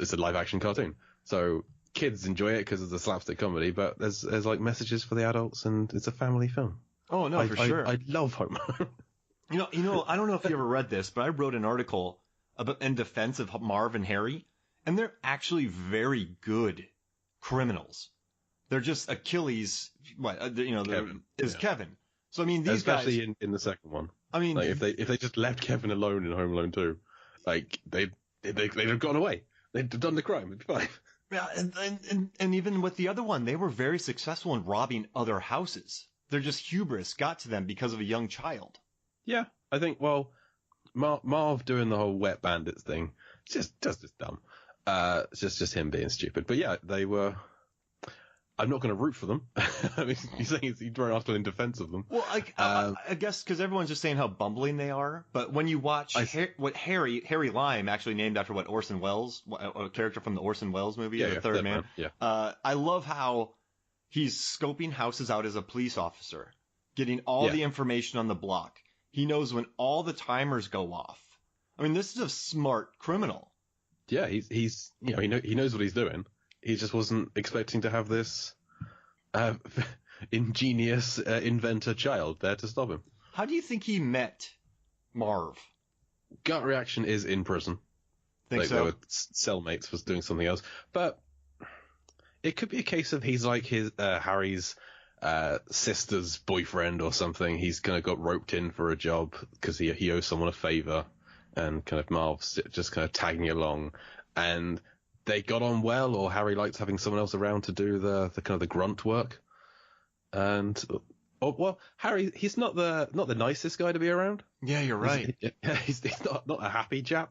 it's a live action cartoon. So kids enjoy it because of the slapstick comedy, but there's like messages for the adults, and it's a family film. Oh no, for sure. I love Home Alone. You know, I don't know if you ever read this, but I wrote an article in defense of Marv and Harry, and they're actually very good criminals. They're just Achilles, Kevin. Kevin. So I mean, these especially guys, in the second one. I mean, like if they just left Kevin alone in Home Alone 2, like they'd have gone away. They'd have done the crime. It'd be fine. Yeah, and even with the other one, they were very successful in robbing other houses. They're just hubris got to them because of a young child. Yeah, I think, well, Marv doing the whole wet bandits thing, just dumb. It's just him being stupid. But yeah, they were. I'm not going to root for them. I mean, you're saying he's thrown after in defense of them. Well, I guess because everyone's just saying how bumbling they are. But when you watch what Harry Lime, actually named after Orson Welles, a character from the Orson Welles movie, The Third Man. Yeah. I love how he's scoping houses out as a police officer, getting all the information on the block. He knows when all the timers go off. I mean, this is a smart criminal. Yeah, he's he knows what he's doing. He just wasn't expecting to have this ingenious inventor child there to stop him. How do you think he met Marv? Gut reaction is in prison. Think so? They were cellmates, was doing something else. But it could be a case of he's like his Harry's sister's boyfriend or something. He's kind of got roped in for a job because he owes someone a favor, and kind of Marv's just kind of tagging along, and they got on well, or Harry likes having someone else around to do the kind of the grunt work. And well, Harry, he's not the nicest guy to be around. Yeah, you're right. He's not a happy chap.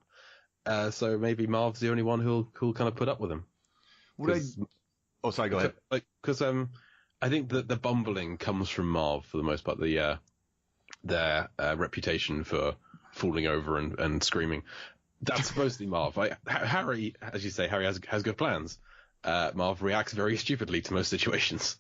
So maybe Marv's the only one who'll kind of put up with him. Sorry, go ahead. Because I think that the bumbling comes from Marv for the most part. Their reputation for falling over and screaming. That's supposed to be Marv. Harry, as you say, Harry has good plans. Marv reacts very stupidly to most situations.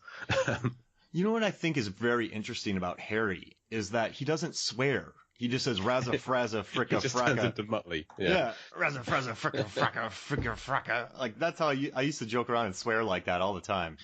You know what I think is very interesting about Harry is that he doesn't swear. He just says "razza frazza fricka fracka." He just turns into Muttley. Yeah, "razza frazza fricka fracka fricka fracka." Like that's how I used to joke around and swear like that all the time.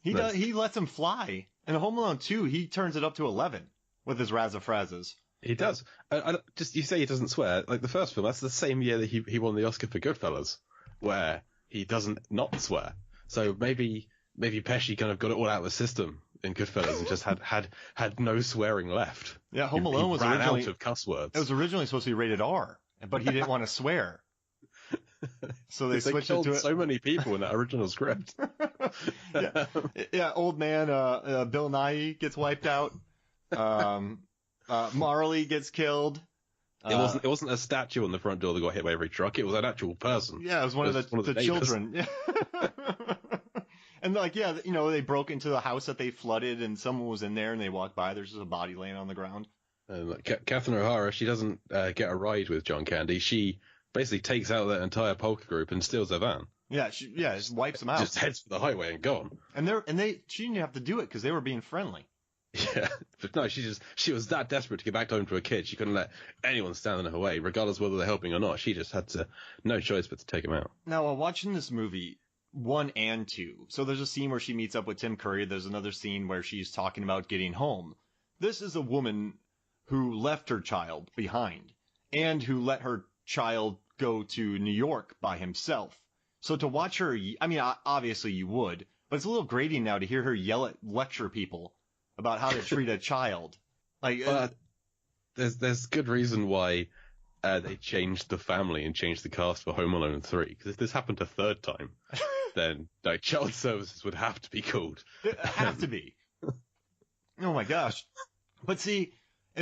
He lets him fly. In Home Alone 2, he turns it up to 11 with his "razza frazzas." He does. You say he doesn't swear. Like the first film, that's the same year that he won the Oscar for Goodfellas, where he doesn't not swear. So maybe Pesci kind of got it all out of the system in Goodfellas and just had no swearing left. Yeah, Home Alone was ran originally out of cuss words. It was originally supposed to be rated R, but he didn't want to swear, so they switched it to so many people in that original script. yeah. Old man Bill Nighy gets wiped out. Marley gets killed. It wasn't a statue on the front door that got hit by every truck. It was an actual person. Yeah, it was one of the children. Yeah. And they broke into the house that they flooded, and someone was in there, and they walked by. There's just a body laying on the ground. Catherine O'Hara, she doesn't get a ride with John Candy. She basically takes out that entire polka group and steals their van. Yeah, just wipes them out. Just heads for the highway and gone. She didn't have to do it because they were being friendly. Yeah, but no, she was that desperate to get back home to her kid. She couldn't let anyone stand in her way, regardless of whether they're helping or not. She just had no choice but to take him out. Now, while watching this movie, 1 and 2, so there's a scene where she meets up with Tim Curry. There's another scene where she's talking about getting home. This is a woman who left her child behind and who let her child go to New York by himself. So to watch her, I mean, obviously you would, but it's a little grating now to hear her lecture people about how to treat a child. There's good reason why they changed the family and changed the cast for Home Alone 3. Because if this happened a third time, then child services would have to be called. It have to be. Oh my gosh! But see,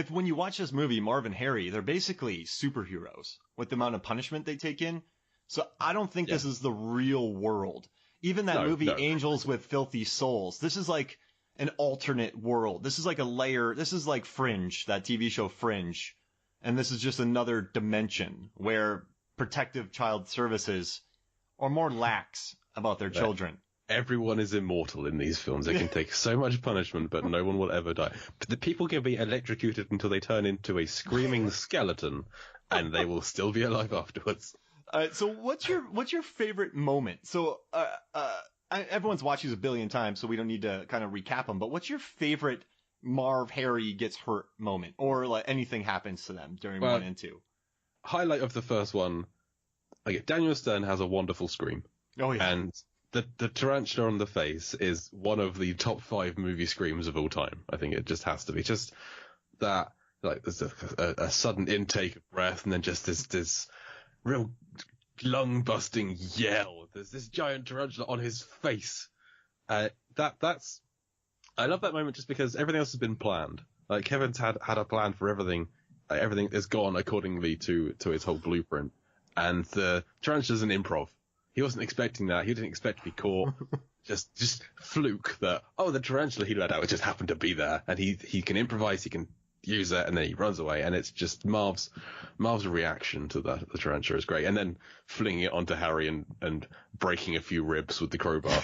when you watch this movie, Marv and Harry, they're basically superheroes with the amount of punishment they take in. So I don't think this is the real world. Even that movie, Angels with Filthy Souls, this is like an alternate world. This is like a layer. This is like Fringe, that TV show Fringe. And this is just another dimension where protective child services are more lax about their children. Everyone is immortal in these films. They can take so much punishment, but no one will ever die. But the people can be electrocuted until they turn into a screaming skeleton, and they will still be alive afterwards. So what's your favorite moment? So everyone's watched these a billion times, so we don't need to kind of recap them. But what's your favorite Marv Harry gets hurt moment, or like anything happens to them during 1 and 2? Highlight of the first one. Okay, Daniel Stern has a wonderful scream. Oh yeah. And the tarantula on the face is one of the top 5 movie screams of all time. I think it just has to be. Just that, like, there's a sudden intake of breath, and then just this real lung-busting yell. There's this giant tarantula on his face. That's I love that moment just because everything else has been planned. Like, Kevin's had a plan for everything. Like, everything has gone accordingly to his whole blueprint. And the tarantula's an improv. He wasn't expecting that. He didn't expect to be caught. just fluke that, the tarantula he let out just happened to be there. And he can improvise, he can use it, and then he runs away. And it's just Marv's reaction to the tarantula is great. And then flinging it onto Harry and breaking a few ribs with the crowbar.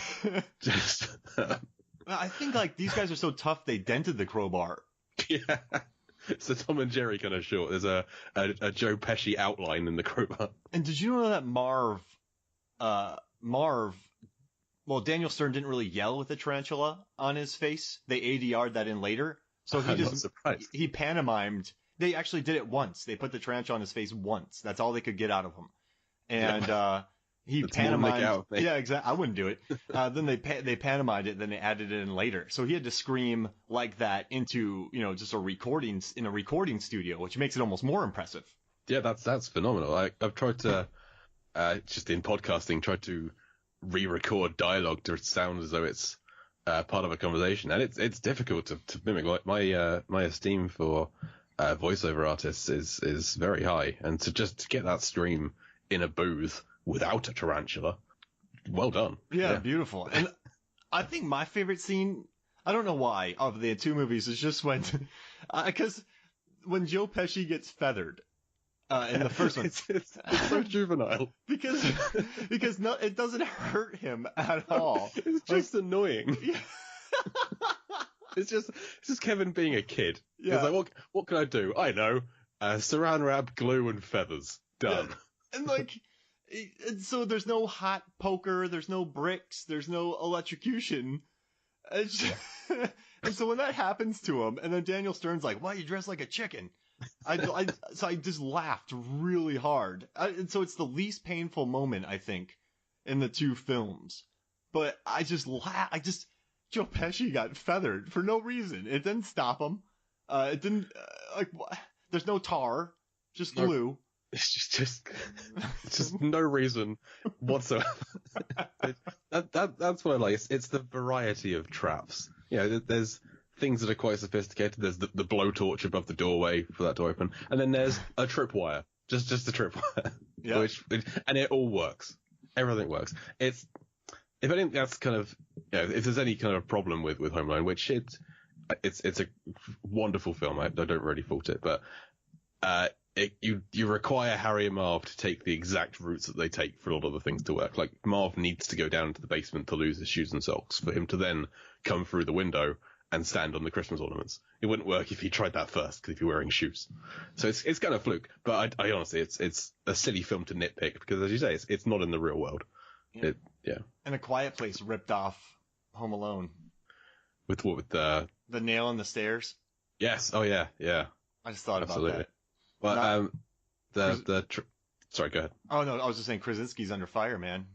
Just... I think, like, these guys are so tough they dented the crowbar. Yeah. It's a Tom and Jerry kind of short. There's a Joe Pesci outline in the crowbar. And did you know that Marv, well, Daniel Stern didn't really yell with the tarantula on his face. They ADR'd that in later. So he pantomimed. They actually did it once. They put the tarantula on his face once. That's all they could get out of him. And, he pantomimed. Yeah, exactly. I wouldn't do it. Then they pantomimed it. Then they added it in later. So he had to scream like that into, just a recording studio, which makes it almost more impressive. Yeah, that's phenomenal. I've tried to, just in podcasting, tried to re-record dialogue to sound as though it's part of a conversation, and it's difficult to mimic. Like my esteem for voiceover artists is very high, and to get that stream in a booth without a tarantula, well done. Yeah, beautiful. And I think my favorite scene, I don't know why, of the 2 movies is just when Joe Pesci gets feathered. In the first one, it's so juvenile because it doesn't hurt him at all. It's just annoying. Yeah. It's just Kevin being a kid. Yeah. It's like, what can I do? I know, saran wrap, glue, and feathers. Done. Yeah. And like, so there's no hot poker, there's no bricks, there's no electrocution. And so when that happens to him, and then Daniel Stern's like, "Why you dressed like a chicken?" So I just laughed really hard. And so it's the least painful moment, I think, in the 2 films. But I just laughed. Joe Pesci got feathered for no reason. It didn't stop him. It didn't, there's no tar, just glue. It's just no reason whatsoever. That's what I like. It's the variety of traps. There's things that are quite sophisticated. There's the blowtorch above the doorway for that to open, and then there's a tripwire, just a tripwire, yeah. And it all works. Everything works. If I think that's kind of, if there's any kind of problem with Home Alone, which it's a wonderful film. I don't really fault it, but you require Harry and Marv to take the exact routes that they take for a lot of the things to work. Like, Marv needs to go down into the basement to lose his shoes and socks for him to then come through the window and stand on the Christmas ornaments. It wouldn't work if he tried that first, because if you're wearing shoes. So it's kind of fluke. But I honestly, it's a silly film to nitpick, because, as you say, it's not in the real world. Yeah. And A Quiet Place ripped off Home Alone. With the nail in the stairs? Yes. Oh, yeah. I just thought about that. But sorry, go ahead. Oh no, I was just saying Krasinski's under fire, man.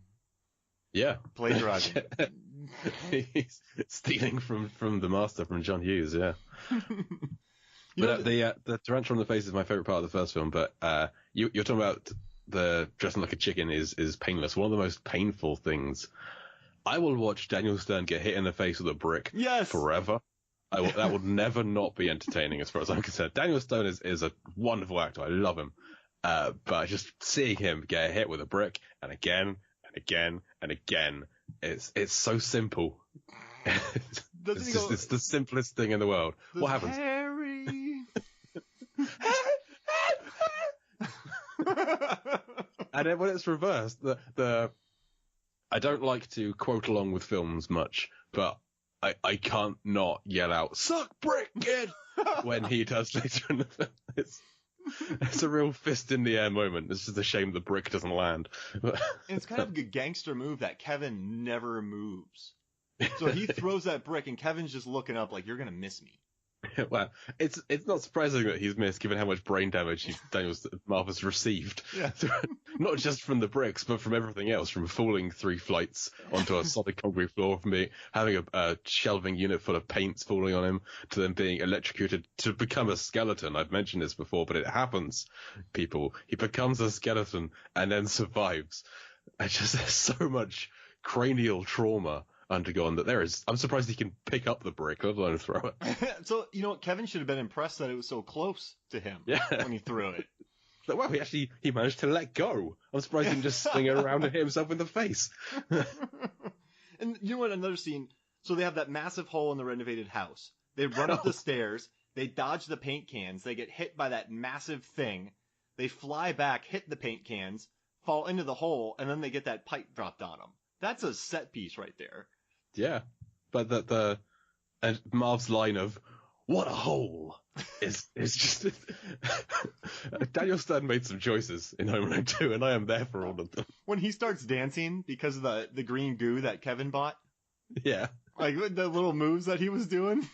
Yeah, plagiarizing. He's stealing from the master, from John Hughes. Yeah. But the tarantula on the face is my favorite part of the first film. But you're talking about the dressing like a chicken is painless. One of the most painful things. I will watch Daniel Stern get hit in the face with a brick. Yes. Forever. That would never not be entertaining, as far as I'm concerned. Daniel Stern is a wonderful actor. I love him. But just seeing him get hit with a brick, and again, and again, and again, it's so simple. It's the simplest thing in the world. What happens? Harry! And then when it's reversed, I don't like to quote along with films much, but I can't not yell out, "Suck brick, kid!" when he does later in the film. It's a real fist in the air moment. It's just a shame the brick doesn't land. And it's kind of a gangster move that Kevin never moves. So he throws that brick and Kevin's just looking up like, you're going to miss me. Well, it's not surprising that he's missed, given how much brain damage Marv received. Yeah. Not just from the bricks, but from everything else, from falling 3 flights onto a solid concrete floor, from having a shelving unit full of paints falling on him, to then being electrocuted to become a skeleton. I've mentioned this before, but it happens, people. He becomes a skeleton and then survives. There's so much cranial trauma undergone that I'm surprised he can pick up the brick, let alone throw it. So, Kevin should have been impressed that it was so close to him when he threw it. But wow, he managed to let go. I'm surprised he didn't just sling it around and hit himself in the face. And you know what, another scene, so they have that massive hole in the renovated house. They run up the stairs, they dodge the paint cans, they get hit by that massive thing, they fly back, hit the paint cans, fall into the hole, and then they get that pipe dropped on them. That's a set piece right there. Yeah, but and Marv's line of "what a hole" is just Daniel Stern made some choices in Home Alone 2, and I am there for all of them. When he starts dancing because of the green goo that Kevin bought, yeah, like the little moves that he was doing,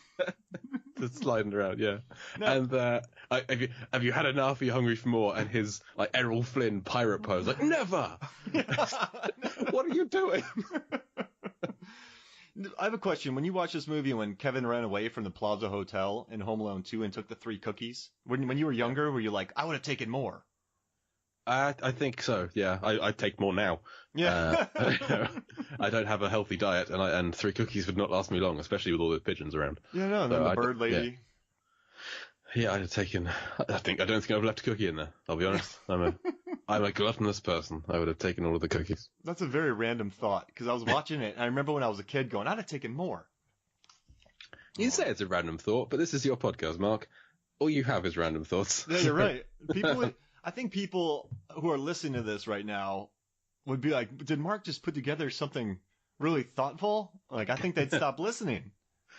just sliding around, yeah. No. And have you had enough? Are you hungry for more? And his like Errol Flynn pirate pose, like never. What are you doing? I have a question. When you watch this movie, when Kevin ran away from the Plaza Hotel in Home Alone 2 and took the 3 cookies, when you were younger, were you like, I would have taken more? I think so, yeah. I'd take more now. Yeah. I don't have a healthy diet, and 3 cookies would not last me long, especially with all the pigeons around. Yeah, no, and then the bird lady. Yeah, I'd have taken. I don't think I've left a cookie in there. I'll be honest. I'm a gluttonous person. I would have taken all of the cookies. That's a very random thought, because I was watching it, and I remember when I was a kid going, I'd have taken more. You say it's a random thought, but this is your podcast, Mark. All you have is random thoughts. Yeah, you're right. I think people who are listening to this right now would be like, did Mark just put together something really thoughtful? Like, I think they'd stop listening.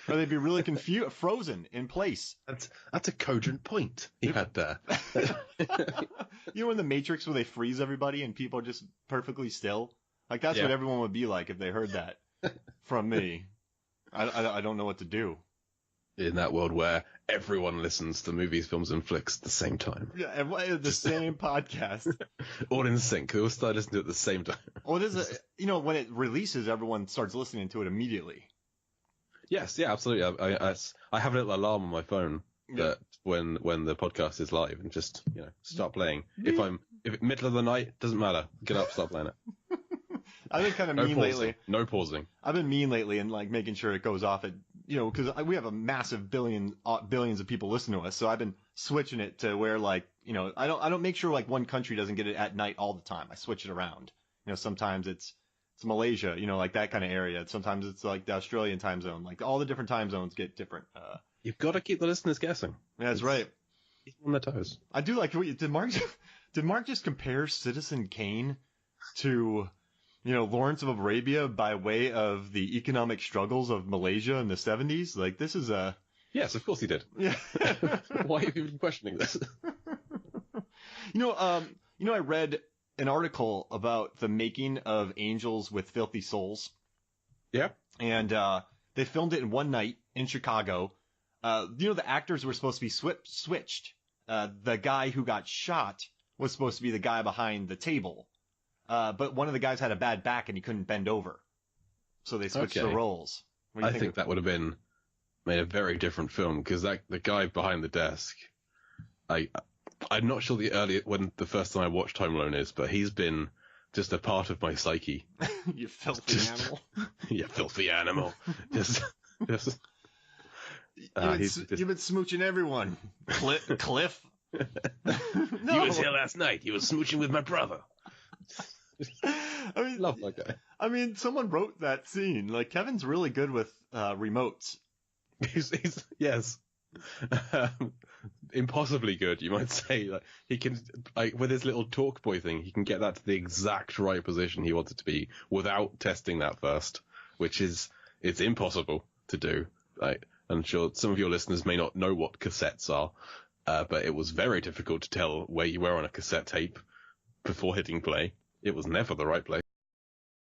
Or they'd be really confused, frozen in place. That's a cogent point he had there. You know in The Matrix where they freeze everybody and people are just perfectly still? Like, that's what everyone would be like if they heard that from me. I don't know what to do. In that world where everyone listens to movies, films, and flicks at the same time. Yeah, the same podcast. All in sync. They all start listening to it at the same time. Well, it is when it releases, everyone starts listening to it immediately. Yes, yeah, absolutely. I have a little alarm on my phone that when the podcast is live, and just start playing. If middle of the night, doesn't matter. Get up, start playing it. I've been kind of mean lately. No pausing. I've been mean lately and like making sure it goes off at because we have a massive billions of people listen to us, so I've been switching it to where I don't make sure like one country doesn't get it at night all the time. I switch it around. Sometimes it's Malaysia, like that kind of area. Sometimes it's like the Australian time zone. Like all the different time zones get different. You've got to keep the listeners guessing. Yeah, that's right. Keep on their toes. I do like did Mark just compare Citizen Kane to Lawrence of Arabia by way of the economic struggles of Malaysia in the 70s? Like this is a Yes, of course he did. Yeah. Why are you even questioning this? I read an article about the making of Angels with Filthy Souls. Yeah. And they filmed it in one night in Chicago. The actors were supposed to be switched. The guy who got shot was supposed to be the guy behind the table. But one of the guys had a bad back and he couldn't bend over. So they switched the roles. I think that would have made a very different film, because the guy behind the desk, I'm not sure when the first time I watched Home Alone is, but he's been just a part of my psyche. You filthy animal. You filthy animal. Just You've been smooching everyone. Cliff. No. He was here last night. He was smooching with my brother. Love that guy. I mean, someone wrote that scene. Like, Kevin's really good with remotes. He's yes. Impossibly good, you might say. Like, he can, with his little talk boy thing, he can get that to the exact right position he wants it to be without testing that first, which it's impossible to do. I'm sure some of your listeners may not know what cassettes are. but it was very difficult to tell where you were on a cassette tape before hitting play. It was never the right place.